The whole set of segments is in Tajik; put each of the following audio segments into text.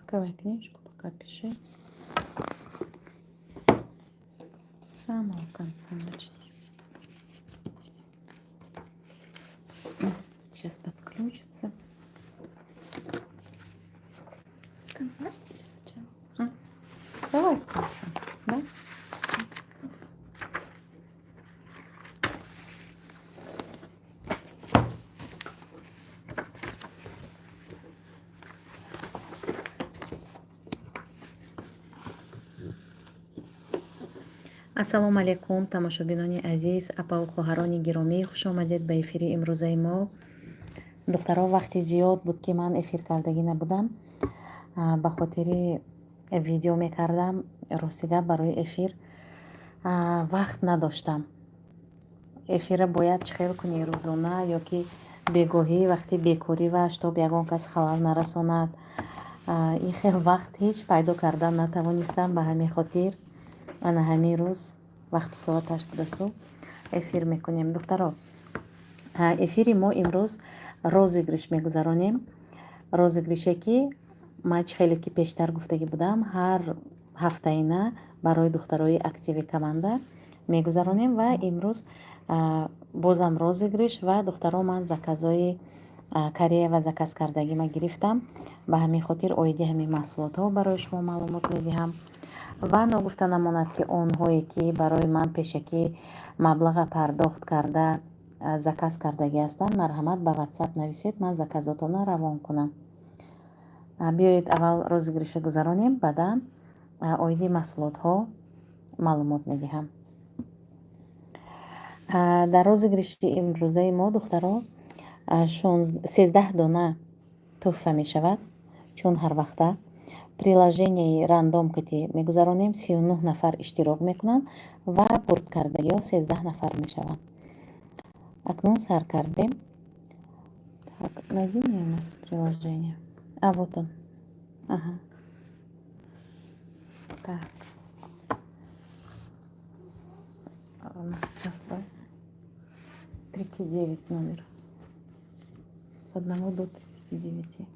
Открывай книжку, пока пиши. С самого конца начни. Сейчас подключится. С конца сначала? Давай с конца, да? ассалому алайкум тамошобинони азиз, апа ва хоҳарони гиромӣ, хуш омадед ба эфири имрӯзаи мо. духтаро вақти зиёд буд ки ман эфир кардагӣ набудам, ба хотири видео мекардам. Ростига барои эфир вақт надоштам. эфира бояд чихел кунӣ рӯзона, ё ки бегоҳӣ вақти бекорӣ ва штоб ягон кас халал нарасонад. Ин хел вақт ҳеҷ пайдо кардан натавонистам. Ба ҳамин хотир ана ҳамин рӯз вақти соаташ будасу эфир мекунем. духтаро, эфири мо имрӯз розыгриш мегузаронем. Розыгрише ки ман хеле ки пештар гуфтагӣ будам, ҳар ҳафтаина барои духтарои активи каманда мегузаронем ва имрӯз бозам розыгриш ва духтаро ман заказои корея ва заказ кардагӣ ма гирифтам. Ба ҳамин хотир оиди ҳамин маҳсулотҳо барои шумо маълумот медиҳам. ва ногуфта намонад ки онҳое ки барои ман пешакӣ маблаға пардохт карда заказ кардагӣ ҳастанд, марҳамат ба ватсап нависед, ман заказотона равон кунам. биёед аввал розыгриша гузаронем, баъдан оиди маҳсулотҳо маълумот медиҳам. дар розыгриши имрӯзаи мо духтаро 13 дона тӯҳфа мешавад, чун ҳар вақта приложенияи рандомкати мегузаронем. 39 нафар иштирок мекунанд ва бурд кардагиҳо 13 нафар мешаванд. акнун сар кардем. найди мне у нас приложение. Вот он. Ага. Так. Настрой. 39 номер. С 1 до 39.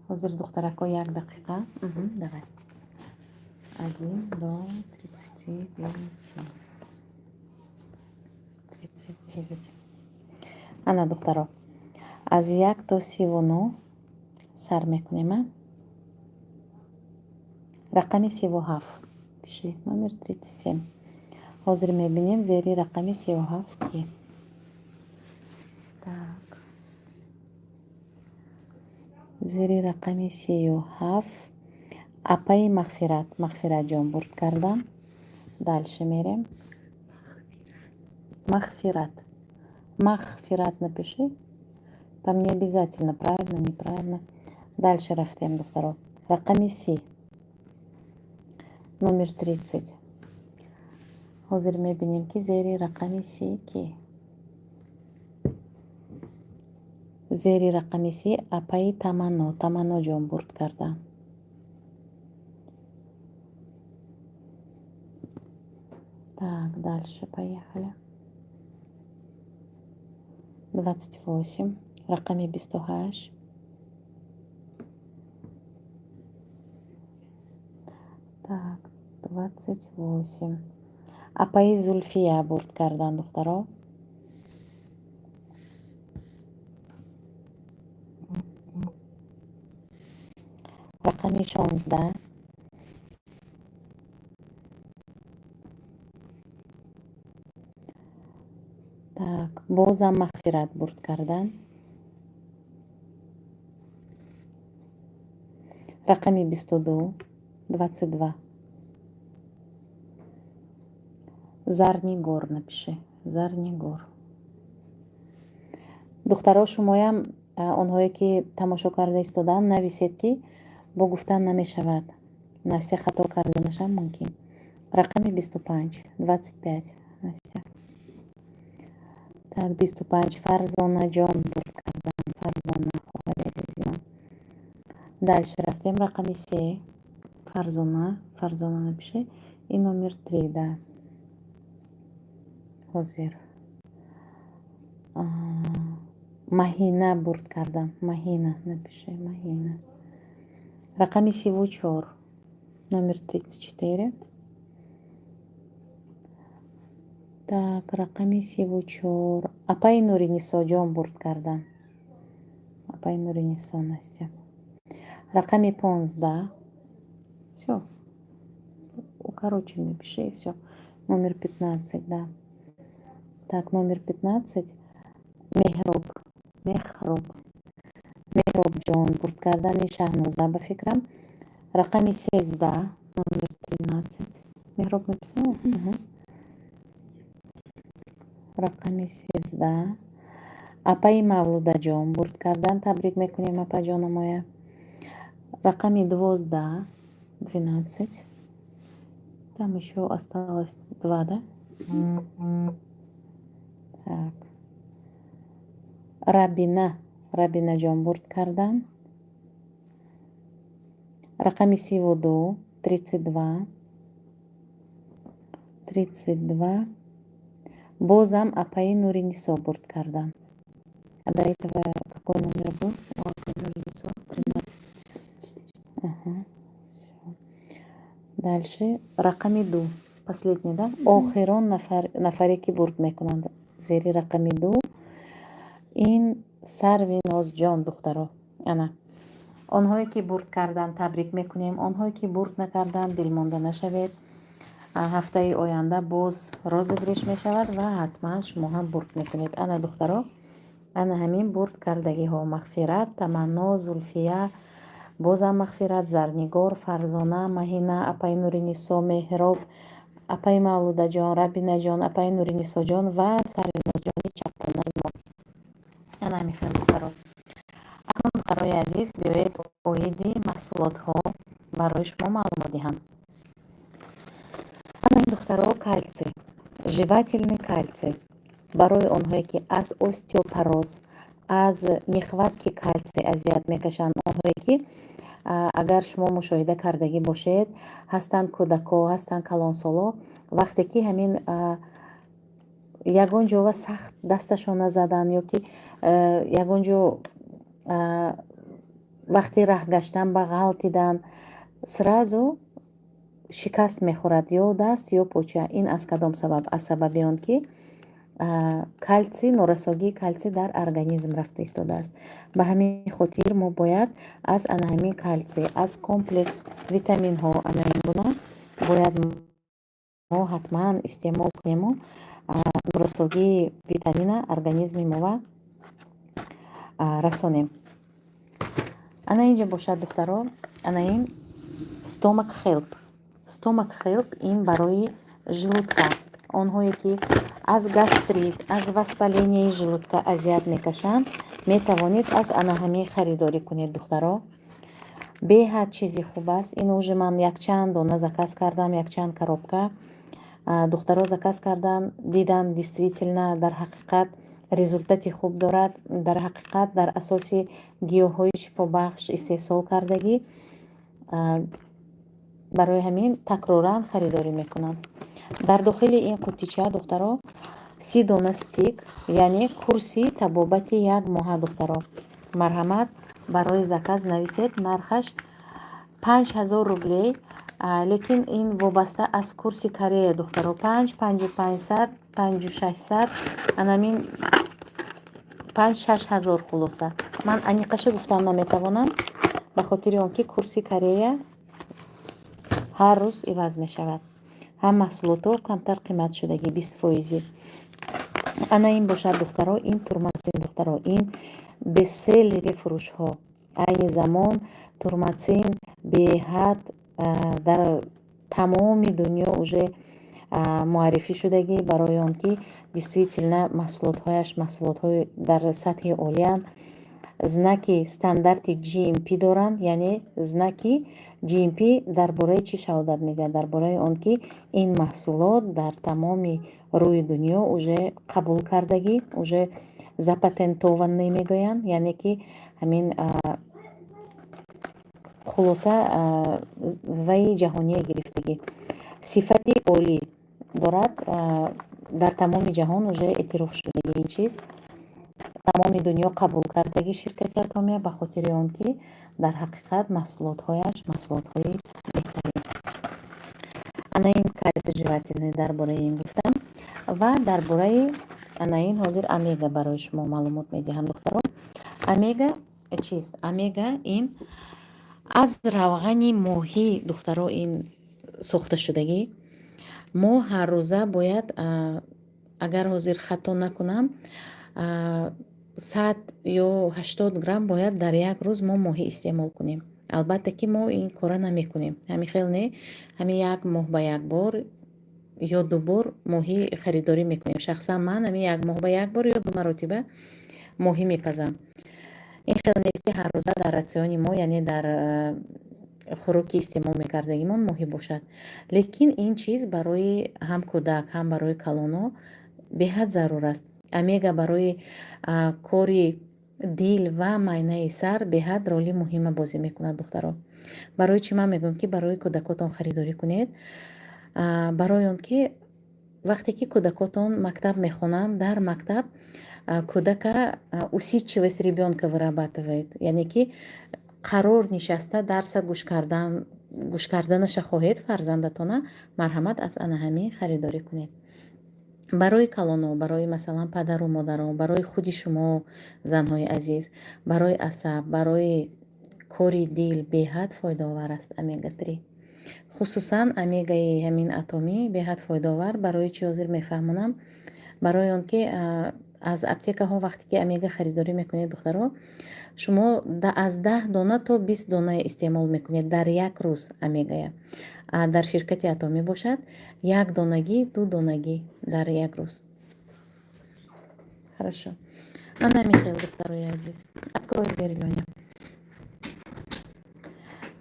Hozir духтарако 1 дақиқа. Давай. 1 до 39. ана духтаро, аз 1 то 39 сар мекунем. рақами 37 пиши, номер 37. ҳозир мебинем зери рақами 37 ки. Так. зери рақами 37 апаи мағфират ҷон бурд кардам. дальше мерем. мағфират напиши. Там не обязательно правильно, неправильно. Дальше рафтем, духтаро. рақами 30 номер 30. ҳозир мебинем ки зери рақами 30 ки. зери рақами 30 апаи таманно ҷон бурд кардам. Так, дальше поехали. 28. рақами 28. Так, 28. апаи Зульфия бурд кардан, духтаро. рақами 16. так, бозам мағфират бурд кардан. рақами 22. 22. Зарнигор напиши. Зарнигор. духтаро, шумоям онҳое ки тамошо карда истоданд нависед ки бо гуфтан намешавад. Настя хато карда нашам мумкин. рақами 25. 25. Настя. так, 25. Фарзона ҷон бурд кардам. Фарзона, хоҳари азизи ман. дальше рафтем рақами 3. фарзона напиши. И номер 3, да. ҳозир маҳина бурд кардан. Маҳина напиши, маҳина. Рақами 34, номер 34. Так, рақами 34. Апаи Нури Нисоҷон бурд кардан. Апаи Нури Нисо Настя. Рақами 15. Всё. Короче, напиши, и все. Номер 15, да. Так, номер 15. Меҳроб. Меҳроб ҷон бурд кардани Шаҳноза ба фикрам. Рақами 13, номер 13. Меҳроб написала? Рақами 13. Апаи Мавлудаҷон бурд кардан. Табрик мекунем апаҷона моя. Рақами 12. 12. Там еще осталось 2, да? Так. Рабина ҷон бурд кардан. Рақами 32, 32. 32. Бозам Апаи Нури Нисо бурд кардан. А до этого какой номер был? Апаи Нури Нисо 13. Ага. Всё. Дальше рақами 2. Последний, да? Охирон нафаре ки бурд мекунанд зери рақами 2. ин Сарви Нозҷон духтаро. Ана онҳое ки бурд кардан табрик мекунем. Онҳое ки бурд накардан дилмонда нашавед. ҳафтаи оянда боз розыгриш мешавад ва ҳатман шумо ҳам бурд мекунед. Ана духтаро, ана ҳамин бурд кардагиҳо: Мағфират, Таманно, Зулфия, бозам Мағфират, Зарнигор, Фарзона, Маҳина, Апаи Нури Нисо, Меҳроб, Апаи Мавлудаҷон, Рабинаҷон, Апаи Нури Нисоҷон ва Сарвинозҷони чапонаи мо. ана ҳамин духтаро. акнун духтарои азиз, биёед оиди маҳсулотҳо барои шумо маълумот диҳам. ана ин духтаро кальци, живательный кальций барои онҳое ки аз остеопороз, аз нехватки кальций азият мекашанд. Онҳое ки агар шумо мушоҳида кардагӣ бошед, ҳастанд кӯдако, ҳастанд калонсоло, вақте ки ҳамин ягон ҷо ва сахт дасташон назадан ё ки ягон ҷо вақти раҳ гаштан ба ғалтидан сразу шикаст мехӯрад ё даст ё поча. ин аз кадом сабаб? Аз сабаби он ки кальци, норасогии кальци дар организм рафта истодааст. Ба ҳамин хотир мо бояд аз ана ҳамин кальци, аз комплекс витаминҳо ана ин гуна бояд мо ҳатман истеъмол кунему норасогии витамина организми мо расонем. ана инҷа бошад духтаро, ана ин stomach help. Stomach help ин барои желудка. онҳое ки аз гастрит, аз воспаленияи желудка азият мекашанд, метавонед аз ана ҳамин харидорӣ кунед духтаро. Беҳад чизи хуб аст. ин уже ман якчанд дона заказ кардам, якчанд коробка. духтаро заказ кардан, дидан действительно дар ҳақиқат результати хуб дорад. дар ҳақиқат дар асоси гиёҳҳои шифобахш истеҳсол кардагӣ. барои ҳамин такроран харидорӣ мекунам. дар дохили ин қутича духтаро 30 дона стик, яъне курси табобати 1 моҳа духтаро. марҳамат, барои заказ нависед. нархаш 5000 рублей, лекин ин вобаста аз курси Корея духтаро. 5, 5500, 5600, анамин 5-6 ҳазор хулоса. ман аниқаша гуфтан наметавонам, ба хотири он ки курси Корея ҳар рӯз иваз мешавад. ҳам маҳсулотҳо камтар қимат шудагӣ 20%. ана ин бошад духтаро, ин турматсин духтаро, ин бестселлери фурӯшҳо. айни замон турматсин беҳад дар тамоми дунё уже муаррифӣ шудагӣ, барои он ки действительно маҳсулотҳояш маҳсулотҳои дар сатҳи олиянд. знаки стандарти GMP доранд, яъне знаки GMP дар бораи чӣ шаҳодат медиҳад? Дар бораи он ки ин маҳсулот дар тамоми рӯи дунё уже қабул кардагӣ, уже запатентованӣ мегӯянд, яъне ки ҳамин хулоса ваи ҷаҳоние гирифтагӣ. сифати олӣ дорад, дар тамоми ҷаҳон уже эътироф шудагӣ ин чиз. тамоми дунё қабул кардагӣ ширкати Атомия, ба хотири он ки дар ҳақиқат маҳсулотҳояш маҳсулотҳои беҳтарин. Ана ин калци желатинӣ дар бораи ин гуфтам ва дар бораи ана ин ҳозир омега барои шумо маълумот медиҳам духтарон. Омега чист? Омега ин аз равғани моҳӣ духтаро ин сохта шудагӣ. Мо ҳар рӯза бояд агар ҳозир хато накунам 100 ё 80 грамм бояд дар як рӯз мо моҳӣ истеъмол кунем. Албатта ки мо ин кора намекунем. Ҳамин хел не, ҳамин як моҳ ба як бор ё ду бор моҳӣ харидорӣ мекунем. Шахсан ман ҳамин як моҳ ба як бор ё ду маротиба моҳӣ мепазам. ин хел нест ки ҳар рӯза дар ратсиони мо, яъне дар хӯроки истеъмол мекардагимон моҳӣ бошад. Лекин ин чиз барои ҳам кӯдак, ҳам барои калоно беҳад зарур аст. Омега барои кори дил ва майнаи сар беҳад роли муҳима бозӣ мекунад духтаро. Барои чӣ ман мегӯям ки барои кӯдакотон харидорӣ кунед? Барои он ки вақте ки кӯдакотон мактаб мехонанд, дар мактаб кӯдака усидчивость ребёнка вырабатывает, яъне ки қарор нишаста дарса гӯш карданаша хоҳед фарзандатона, марҳамат аз ана ҳамин харидорӣ кунед. Барои калоно, барои масалан падару модаро, барои худи шумо занҳои азиз, барои асаб, барои кори дил беҳад фоидаовар аст омега 3. Хусусан омегаи ҳамин атомӣ беҳад фоидаовар. Барои чӣ ҳозир мефаҳмонам? Барои он ки аз аптекаҳо вақте ки омега харидорӣ мекунед духтаро, шумо аз 10 дона то 20 дона истеъмол мекунед дар як рӯз омегая. Дар ширкати Атомӣ бошад 1 донагӣ 2 донагӣ дар як рӯз. Хорошо. Ана михел духтарои азиз. Открой дверь, Лёня.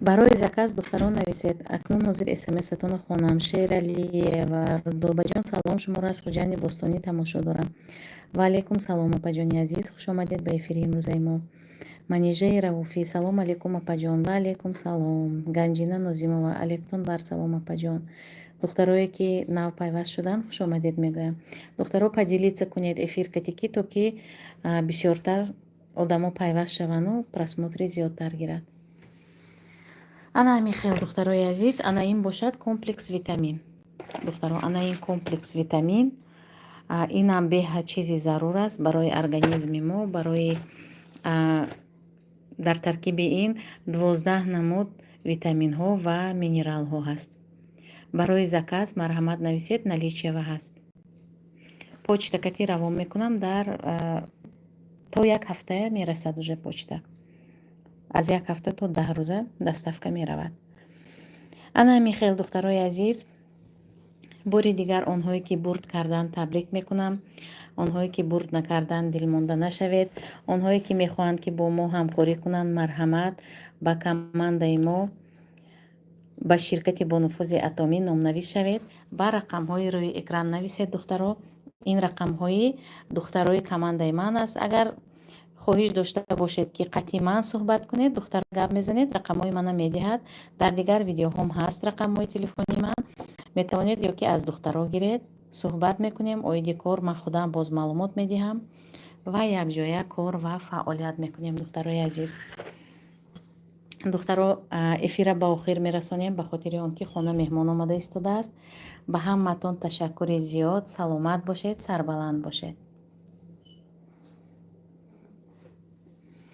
барои заказ духтарон нависед. Акнун ҳозир смсатонро хонам. Шер Алиева, Рудобаҷон салом, шуморо аз Хуҷани Бостонӣ тамошо дорам. Ва алейкум салом апаҷони азиз, хуш омадед ба эфири имрӯзаи мо. Манижаи Рауфӣ, салом алейкум апаҷон. Ва алейкум салом. Ганҷина Нозимова, алектон бар салом апаҷон. духтарое ки нав пайваст шуданд, хуш омадед мегӯям. Духтаро поделиться кунед эфиркати ки то ки бисёртар одамо пайваст шаванду просмотри зиёдтар гирад. ана ҳамин хел духтарои азиз, ана ин бошад комплекс витамин. Духтаро, ана ин комплекс витамин, инам беҳад чизи зарур аст барои организми мо, барои дар таркиби ин 12 намуд витаминҳо ва минералҳо ҳаст. Барои заказ марҳамат нависед, наличиева ҳаст. Почтакати равон мекунам, дар то як ҳафта мерасад уже почта. Аз як ҳафта то 10 рӯза доставка меравад. ана ҳамин хел духтарои азиз, бори дигар онҳое ки бурд карданд табрик мекунам. онҳое ки бурд накарданд дилмонда нашавед. онҳое ки мехоҳанд ки бо мо ҳамкорӣ кунанд, марҳамат ба командаи мо, ба ширкати бонуфузи Атомӣ номнавис шавед. Ба рақамҳои рӯи экран нависед духтаро. ин рақамҳои духтарои командаи ман аст. агар хоҳиш дошта бошед ки қатъи ман суҳбат кунед, духтар гап мезанед, рақамҳои мана медиҳад. Дар дигар видеоҳом ҳаст рақамҳои телефони ман. метавонед ё ки аз духтаро гиред, суҳбат мекунем, оиди кор ман худам боз маълумот медиҳам ва якҷоя кор ва фаъолият мекунем. духтарои азиз, духтаро эфира ба охир мерасонем ба хотири он ки хона меҳмон омада истодааст. ба ҳаматон ташаккури зиёд. Саломат бошед, сарбаланд бошед.